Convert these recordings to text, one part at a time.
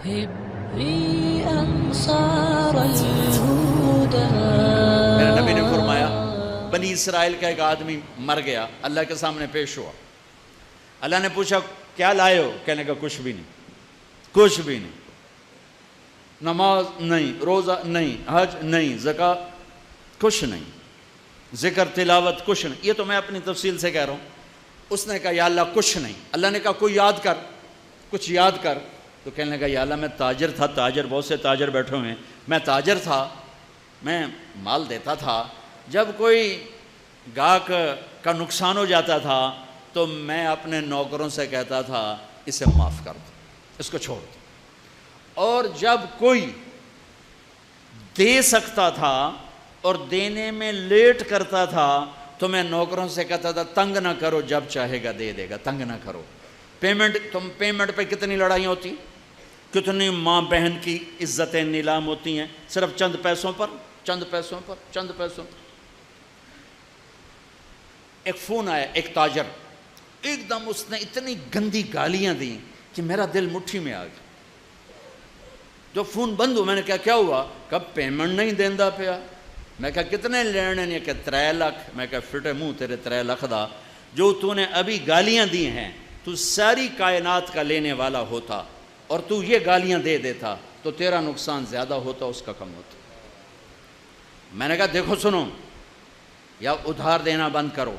حبي أنصار الهدى. میرے نبی نے فرمایا بنی اسرائیل کا ایک آدمی مر گیا، اللہ کے سامنے پیش ہوا، اللہ نے پوچھا کیا لائے ہو؟ کہنے کا کچھ بھی نہیں، کچھ بھی نہیں، نماز نہیں، روزہ نہیں، حج نہیں، زکوٰۃ کچھ نہیں، ذکر تلاوت کچھ نہیں. یہ تو میں اپنی تفصیل سے کہہ رہا ہوں. اس نے کہا یا اللہ کچھ نہیں. اللہ نے کہا کوئی یاد کر، کچھ یاد کر. تو کہنے لگا یا اللہ میں تاجر تھا، تاجر بہت سے تاجر بیٹھے ہوئے ہیں، میں تاجر تھا، میں مال دیتا تھا، جب کوئی گاہک کا نقصان ہو جاتا تھا تو میں اپنے نوکروں سے کہتا تھا اسے معاف کر دو، اس کو چھوڑ دو. اور جب کوئی دے سکتا تھا اور دینے میں لیٹ کرتا تھا تو میں نوکروں سے کہتا تھا تنگ نہ کرو، جب چاہے گا دے دے گا، تنگ نہ کرو. پیمنٹ پہ کتنی لڑائیاں ہوتی، کتنی ماں بہن کی عزتیں نیلام ہوتی ہیں صرف چند پیسوں پر، چند پیسوں پر، چند پیسوں پر. ایک فون آیا، ایک تاجر، ایک دم اس نے اتنی گندی گالیاں دیں کہ میرا دل مٹھی میں آ گیا. جو فون بند ہو میں نے کہا کیا ہوا؟ کب پیمنٹ نہیں دیندا پیا. میں کہا کتنے لینے نہیں؟ کہ 3 لاکھ. میں کہا فٹے منہ تیرے 3 لاکھ دا، جو تو نے ابھی گالیاں دی ہیں، تو ساری کائنات کا لینے والا ہوتا اور تو یہ گالیاں دے دیتا تو تیرا نقصان زیادہ ہوتا، اس کا کم ہوتا. میں نے کہا دیکھو سنو، یا ادھار دینا بند کرو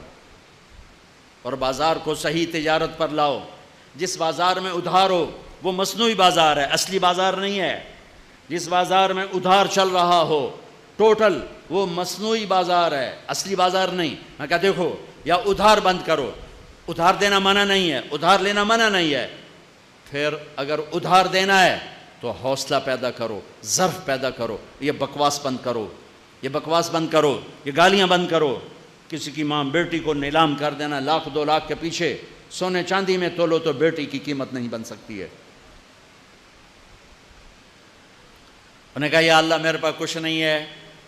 اور بازار کو صحیح تجارت پر لاؤ. جس بازار میں ادھار ہو وہ مصنوعی بازار ہے، اصلی بازار نہیں ہے. جس بازار میں ادھار چل رہا ہو ٹوٹل، وہ مصنوعی بازار ہے، اصلی بازار نہیں. میں کہا دیکھو، یا ادھار بند کرو، ادھار دینا منع نہیں ہے، ادھار لینا منع نہیں ہے. پھر اگر ادھار دینا ہے تو حوصلہ پیدا کرو، ظرف پیدا کرو. یہ بکواس بند کرو، یہ بکواس بند کرو، یہ گالیاں بند کرو. کسی کی ماں بیٹی کو نیلام کر دینا 1 لاکھ 2 لاکھ کے پیچھے، سونے چاندی میں تولو تو بیٹی کی قیمت نہیں بن سکتی ہے. انہوں نے کہا یا اللہ میرے پاس کچھ نہیں ہے،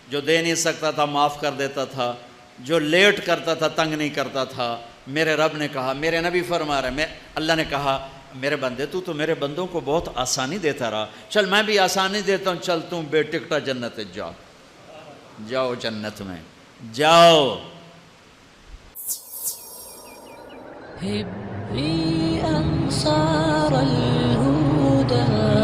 جو دے نہیں سکتا تھا معاف کر دیتا تھا، جو لیٹ کرتا تھا تنگ نہیں کرتا تھا. میرے رب نے کہا، میرے نبی فرما رہے ہیں، اللہ نے کہا میرے بندے تو میرے بندوں کو بہت آسانی دیتا رہا، چل میں بھی آسانی دیتا ہوں، چل تم بے ٹکٹا جنت جاؤ، جاؤ جنت میں جاؤ. حبي أنصار الهدى.